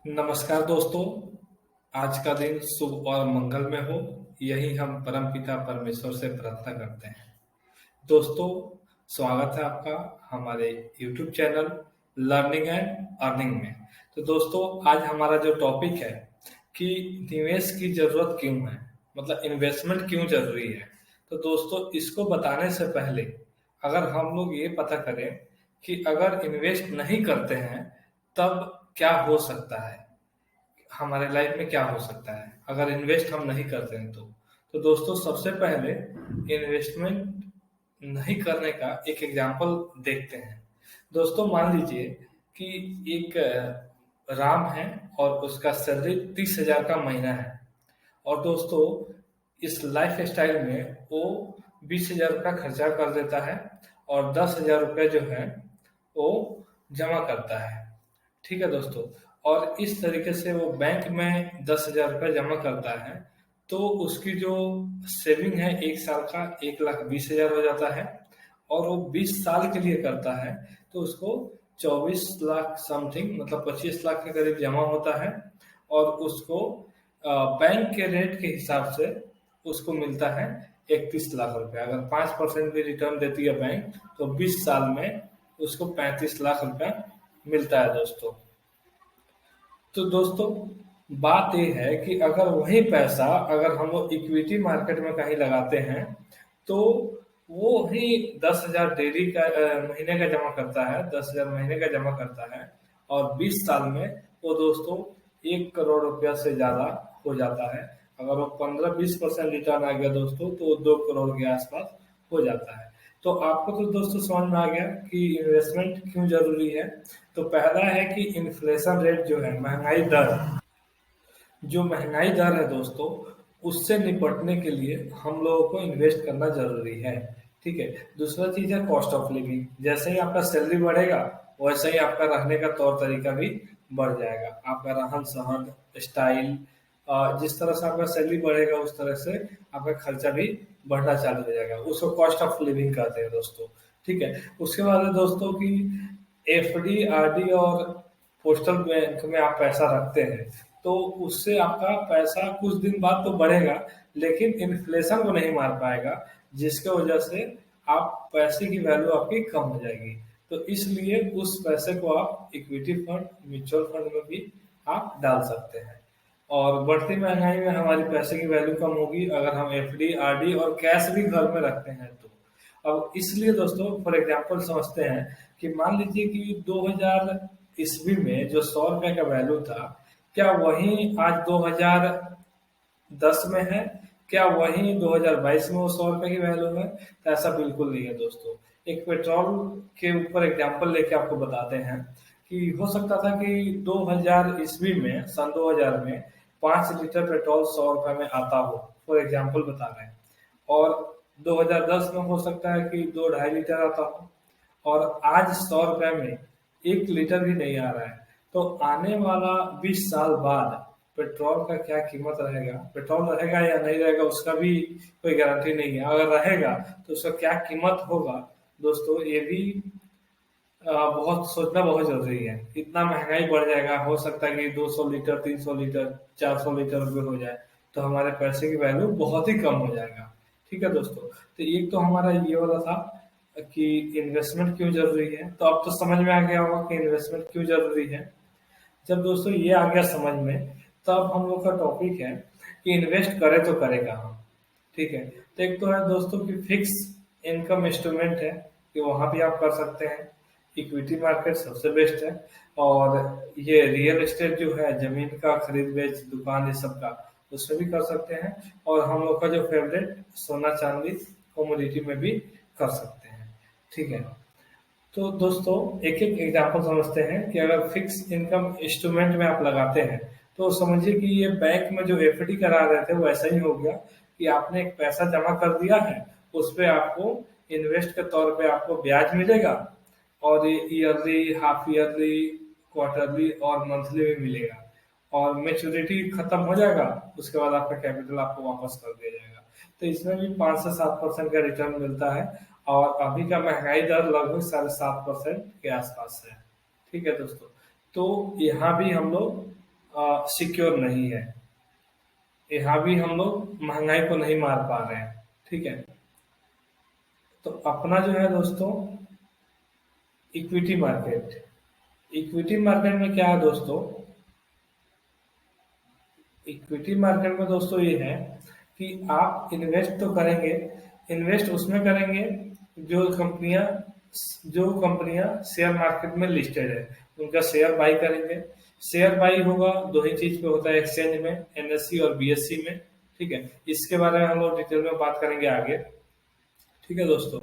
नमस्कार दोस्तों। आज का दिन शुभ और मंगल में हो, यही हम परमपिता परमेश्वर से प्रार्थना करते हैं। दोस्तों, स्वागत है आपका हमारे YouTube channel learning and earning में। तो दोस्तों, आज हमारा जो टॉपिक है कि निवेश की जरूरत क्यों है, मतलब इन्वेस्टमेंट क्यों जरूरी है। तो दोस्तों, इसको बताने से पहले अगर हम लोग ये पता करें कि अगर इन्वेस्ट नहीं करते हैं तब क्या हो सकता है, हमारे लाइफ में क्या हो सकता है अगर इन्वेस्ट हम नहीं करते हैं तो दोस्तों, सबसे पहले इन्वेस्टमेंट नहीं करने का एक एग्जांपल देखते हैं। दोस्तों, मान लीजिए कि एक राम है और उसका सैलरी 30,000 का महीना है। और दोस्तों, इस लाइफ स्टाइल में वो 20,000 का खर्चा कर देता है और 10,000 रुपये जो है वो जमा करता है। ठीक है दोस्तों। और इस तरीके से वो बैंक में 10,000 रुपये जमा करता है तो उसकी जो सेविंग है एक साल का 1,20,000 हो जाता है। और वो 20 साल के लिए करता है तो उसको 24 लाख समथिंग, मतलब 25 लाख के करीब जमा होता है। और उसको बैंक के रेट के हिसाब से उसको मिलता है 31 लाख रुपए। अगर 5% भी रिटर्न देती है बैंक तो 20 साल में उसको 35 लाख रुपया मिलता है दोस्तों। तो दोस्तों, बात ये है कि अगर वही पैसा अगर हम लोग इक्विटी मार्केट में कहीं लगाते हैं तो वो ही 10,000 डेली का महीने का जमा करता है, 10,000 महीने का जमा करता है। और 20 साल में वो दोस्तों 1 करोड़ रुपया से ज्यादा हो जाता है। अगर वो 15-20% रिटर्न आ गया दोस्तों तो वो 2 करोड़ के आसपास हो जाता है। तो आपको तो दोस्तों समझ में आ गया कि इन्वेस्टमेंट क्यों जरूरी है। तो पहला है कि इन्फ्लेशन रेट जो है, महंगाई दर, जो महंगाई दर है दोस्तों, उससे निपटने के लिए हम लोगों को इन्वेस्ट करना जरूरी है। ठीक है। दूसरा चीज है कॉस्ट ऑफ लिविंग। जैसे ही आपका सैलरी बढ़ेगा वैसे ही आपका रहने का तौर तरीका भी बढ़ जाएगा। आपका रहन सहन स्टाइल, जिस तरह से आपका सैलरी बढ़ेगा उस तरह से आपका खर्चा भी बढ़ना चालू हो जाएगा। उसको कॉस्ट ऑफ लिविंग कहते हैं दोस्तों। ठीक है। उसके बाद है दोस्तों कि एफडी आरडी और पोस्टल बैंक में आप पैसा रखते हैं तो उससे आपका पैसा कुछ दिन बाद तो बढ़ेगा लेकिन इन्फ्लेशन को नहीं मार पाएगा, जिसके वजह से आप पैसे की वैल्यू आपकी कम हो जाएगी। तो इसलिए उस पैसे को आप इक्विटी फंड, म्यूचुअल फंड में भी आप डाल सकते हैं। और बढ़ती महंगाई में हमारी पैसे की वैल्यू कम होगी अगर हम एफडी आरडी और कैश भी घर में रखते हैं तो। अब इसलिए दोस्तों, फॉर एग्जांपल समझते हैं कि मान लीजिए कि 2000 ईस्वी में जो 100 रुपए का वैल्यू था, क्या वही आज 2010 में है? क्या वही 2022 में वो 100 रुपए की वैल्यू है? तो ऐसा बिल्कुल नहीं है दोस्तों। एक पेट्रोल के ऊपर एग्जांपल लेके आपको बताते हैं कि हो सकता था कि 2000 ईस्वी में, सन 2000 में 5 लीटर पेट्रोल 100 रुपए में आता हो, फॉर एग्जांपल बता रहे हैं। और 2010 में हो सकता है कि 2-2.5 लीटर आता हो। और आज 100 रुपए में 1 लीटर भी नहीं आ रहा है। तो आने वाला 20 साल बाद पेट्रोल का क्या कीमत रहेगा, पेट्रोल रहेगा या नहीं रहेगा उसका भी कोई गारंटी नहीं है। अगर रहेगा तो उसका क्या कीमत होगा दोस्तों, ये भी बहुत सोचना बहुत जरूरी है। इतना महंगाई बढ़ जाएगा, हो सकता है कि 200 लीटर, 300 लीटर, 400 लीटर रुपये हो जाए तो हमारे पैसे की वैल्यू बहुत ही कम हो जाएगा। ठीक है दोस्तों। तो एक तो हमारा ये वाला था कि इन्वेस्टमेंट क्यों जरूरी है। तो अब तो समझ में आ गया होगा कि इन्वेस्टमेंट क्यों जरूरी है। जब दोस्तों ये आ गया समझ में, तब हम लोग का टॉपिक है कि इन्वेस्ट करें तो करें कहाँ। ठीक है। तो एक तो है दोस्तों कि फिक्स इनकम इंस्ट्रूमेंट है कि वहां भी आप कर सकते हैं। इक्विटी मार्केट सबसे बेस्ट है। और ये रियल एस्टेट जो है, जमीन का खरीद बेच, दुकान, ये सब का, उसमें भी कर सकते हैं। और हम लोग का जो फेवरेट सोना चांदी कमोडिटी में भी कर सकते हैं। ठीक है। तो दोस्तों, एक एक एग्जांपल समझते हैं कि अगर फिक्स इनकम इंस्ट्रूमेंट में आप लगाते हैं तो समझिए कि ये बैंक में जो एफडी करा रहे थे वो ऐसा ही हो गया कि आपने एक पैसा जमा कर दिया है, उस पे आपको इन्वेस्ट के तौर पे आपको ब्याज मिलेगा। और ये ईयरली, हाफ ईयरली, क्वार्टरली और मंथली भी मिलेगा। और मेच्योरिटी खत्म हो जाएगा उसके बाद आपका कैपिटल आपको वापस कर दिया जाएगा। तो इसमें भी 5 से 7% का रिटर्न मिलता है। और अभी का महंगाई दर लगभग 7.5% के आसपास है। ठीक है दोस्तों। तो यहाँ भी हम लोग सिक्योर नहीं है। यहाँ भी हम लोग महंगाई को नहीं मार पा रहे हैं। ठीक है, तो अपना जो है दोस्तों इक्विटी मार्केट। इक्विटी मार्केट में क्या है दोस्तों, इक्विटी मार्केट में दोस्तों ये है कि आप इन्वेस्ट तो करेंगे, इन्वेस्ट उसमें करेंगे जो कंपनियां जो कंपनियां शेयर मार्केट में लिस्टेड है, उनका शेयर बाई करेंगे। शेयर बाई होगा दो ही चीज पे होता है, एक्सचेंज में, एनएससी और बीएससी में। ठीक है, इसके बारे में हम लोग डिटेल में बात करेंगे आगे। ठीक है दोस्तों,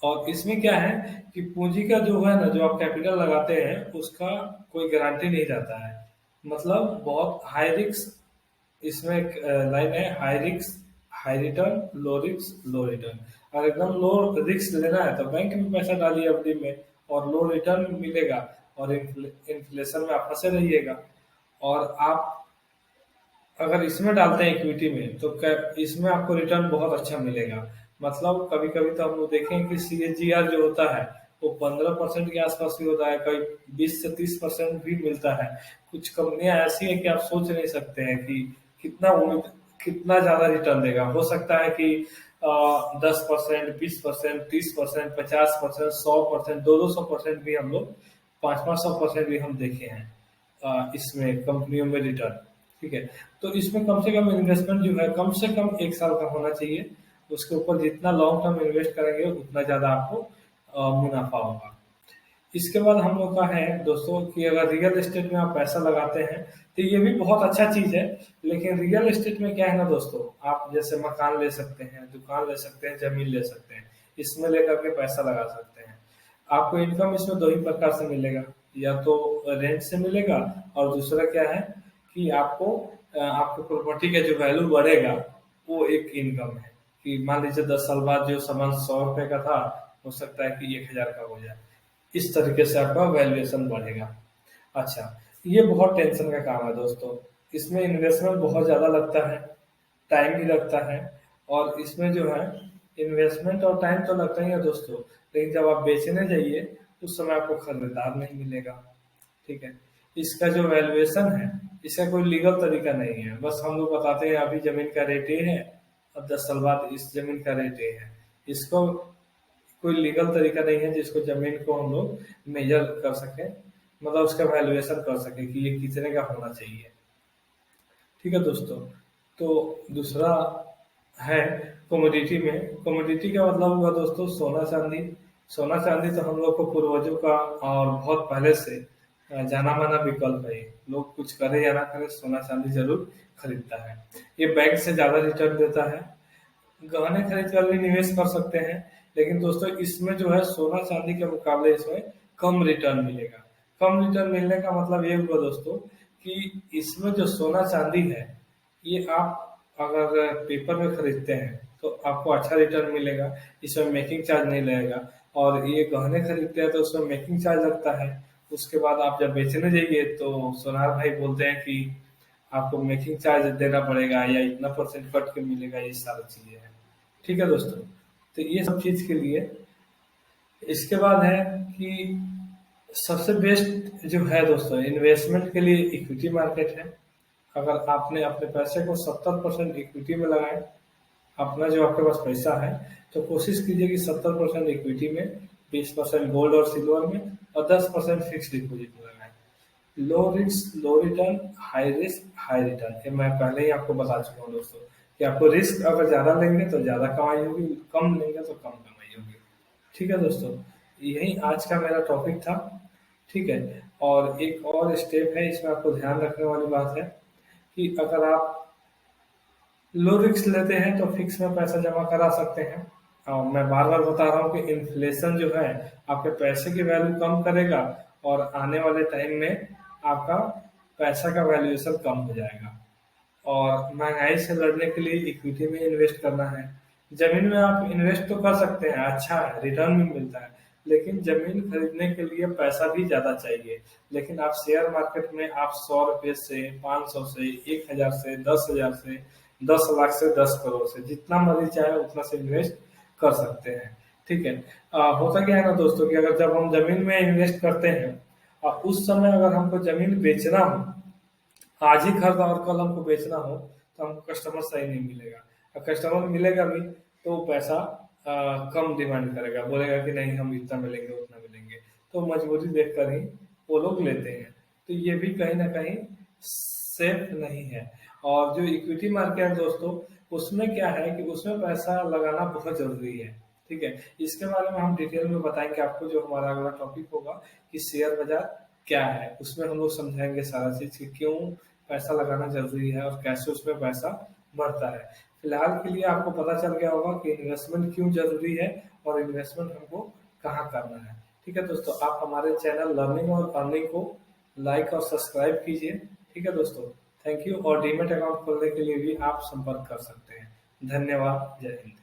और इसमें क्या है कि पूंजी का जो है ना, जो आप कैपिटल लगाते हैं उसका कोई गारंटी नहीं रहता है। मतलब बहुत हाई रिस्क, इसमें एक लाइन है, high risk high return, low risk low return. और एकदम लो रिस्क लेना है तो बैंक में पैसा डालिए एफडी में, और लो रिटर्न मिलेगा, और इन्फ्लेशन में आप फंसे रहिएगा। और आप अगर इसमें डालते हैं इक्विटी में तो इसमें आपको रिटर्न बहुत अच्छा मिलेगा। मतलब कभी कभी तो हम लोग देखें कि सीएजीआर जो होता है वो 15% के आसपास भी होता है, कभी 20 से 30% भी मिलता है। कुछ कंपनियां ऐसी हैं कि आप सोच नहीं सकते हैं कि कितना उम्मीद, कितना ज्यादा रिटर्न देगा। हो सकता है कि 10%, 20%, 30%, 50%, 100%, 200% भी हम लोग, 500-500% भी हम देखे हैं इसमें कंपनियों में रिटर्न। ठीक है, तो इसमें कम से कम इन्वेस्टमेंट जो है कम से कम 1 साल का होना चाहिए। उसके ऊपर जितना लॉन्ग टर्म इन्वेस्ट करेंगे उतना ज्यादा आपको मुनाफा होगा। इसके बाद हम लोग का है दोस्तों कि अगर रियल एस्टेट में आप पैसा लगाते हैं तो ये भी बहुत अच्छा चीज है। लेकिन रियल एस्टेट में क्या है ना दोस्तों, आप जैसे मकान ले सकते हैं, दुकान ले सकते हैं, जमीन ले सकते हैं, इसमें लेकर के पैसा लगा सकते हैं। आपको इनकम इसमें दो ही प्रकार से मिलेगा, या तो रेंट से मिलेगा, और दूसरा क्या है कि आपको आपके प्रॉपर्टी का जो वैल्यू बढ़ेगा वो एक इनकम है। कि मान लीजिए 10 साल बाद जो सामान 100 रुपए का था हो सकता है कि 1,000 का हो जाए। इस तरीके से आपका वैल्यूएशन बढ़ेगा। अच्छा, ये बहुत टेंशन का काम है दोस्तों। इसमें इन्वेस्टमेंट बहुत ज्यादा लगता है, टाइम भी लगता है। और इसमें जो है इन्वेस्टमेंट और टाइम तो लगता ही है दोस्तों, लेकिन जब आप बेचने जाइए उस समय आपको खरीदार नहीं मिलेगा। ठीक है, इसका जो वैल्यूएशन है इसका कोई लीगल तरीका नहीं है। बस हम लोग बताते हैं अभी जमीन का रेट ये है, अब 10 साल बाद इस जमीन का रेट ये है। इसको कोई लीगल तरीका नहीं है जिसको जमीन को हम लोग मेजर कर सके, मतलब उसका वैल्यूएशन कर सके कि ये कितने का होना चाहिए। ठीक है दोस्तों, तो दूसरा है कमोडिटी में। कमोडिटी का मतलब हुआ दोस्तों सोना चांदी। सोना चांदी तो हम लोग को पूर्वजों का और बहुत पहले से जाना माना विकल्प है। लोग कुछ करे या ना करे सोना चांदी जरूर खरीदता है। ये बैंक से ज्यादा रिटर्न देता है। गहने खरीद कर भी निवेश कर सकते हैं, लेकिन दोस्तों इसमें जो है सोना चांदी के मुकाबले इसमें कम रिटर्न मिलेगा। कम रिटर्न मिलने का मतलब ये हुआ दोस्तों कि इसमें जो सोना चांदी है ये आप अगर पेपर में खरीदते हैं तो आपको अच्छा रिटर्न मिलेगा, इसमें मेकिंग चार्ज नहीं लगेगा। और ये गहने खरीदते हैं तो उसमें मेकिंग चार्ज लगता है। उसके बाद आप जब बेचने जाइए तो सोनार भाई बोलते हैं कि आपको मेकिंग चार्ज देना पड़ेगा या इतना परसेंट कट के मिलेगा, ये सारी चीजें हैं। ठीक है दोस्तों, तो ये सब चीज के लिए इसके बाद है कि सबसे बेस्ट जो है दोस्तों इन्वेस्टमेंट के लिए इक्विटी मार्केट है। अगर आपने अपने पैसे को 70% इक्विटी में लगाए, अपना जो आपके पास पैसा है, तो कोशिश कीजिए कि 70% इक्विटी में, 20% गोल्ड और सिल्वर में, और 10% फिक्स डिपोजिट में लगाए। Low risk low return, high risk high return, ये मैं पहले ही आपको बता चुका हूँ दोस्तों कि आपको रिस्क अगर ज्यादा लेंगे तो ज्यादा कमाई होगी, कम लेंगे तो कम कमाई होगी। ठीक है दोस्तों, यही आज का मेरा टॉपिक था। ठीक है, और एक और स्टेप है इसमें आपको ध्यान रखने वाली बात है कि अगर आप लो रिस्क लेते हैं तो फिक्स में पैसा जमा करा सकते हैं। और मैं बार बार बता रहा हूँ कि इन्फ्लेशन जो है आपके पैसे की वैल्यू कम करेगा, और आने वाले टाइम में आपका पैसा का वैल्यूएशन कम हो जाएगा। और महंगाई से लड़ने के लिए इक्विटी में इन्वेस्ट करना है। जमीन में आप इन्वेस्ट तो कर सकते हैं, अच्छा है, रिटर्न भी मिलता है, लेकिन जमीन खरीदने के लिए पैसा भी ज्यादा चाहिए। लेकिन आप शेयर मार्केट में आप 100 रुपए से, 500 से, 1,000 से, 10,000 से, 10 लाख से, 10 करोड़ से, जितना मर्जी चाहे उतना से इन्वेस्ट कर सकते हैं। ठीक है, होता क्या है ना दोस्तों कि अगर जब हम जमीन में इन्वेस्ट करते हैं, उस समय अगर हमको जमीन बेचना हो आज ही खरीदा और कल हमको बेचना हो तो हमको कस्टमर सही नहीं मिलेगा, और कस्टमर मिलेगा भी तो वो पैसा कम डिमांड करेगा, बोलेगा कि नहीं हम इतना मिलेंगे उतना मिलेंगे, तो मजबूरी देखकर ही वो लोग लेते हैं। तो ये भी कहीं ना कहीं सेफ नहीं है। और जो इक्विटी मार्केट है दोस्तों, उसमें क्या है कि उसमें पैसा लगाना बहुत जरूरी है। ठीक है, इसके बारे में हम डिटेल में बताएंगे आपको, जो हमारा अगला टॉपिक होगा कि शेयर बाजार क्या है, उसमें हम लोग समझाएंगे सारा चीज कि क्यों पैसा लगाना जरूरी है और कैसे उसमें पैसा बढ़ता है। फिलहाल के लिए आपको पता चल गया होगा कि इन्वेस्टमेंट क्यों जरूरी है और इन्वेस्टमेंट हमको कहाँ करना है। ठीक है दोस्तों, आप हमारे चैनल लर्निंग और अर्निंग को लाइक और सब्सक्राइब कीजिए। ठीक है दोस्तों, थैंक यू। और डीमेट अकाउंट खोलने के लिए भी आप संपर्क कर सकते हैं। धन्यवाद, जय हिंद।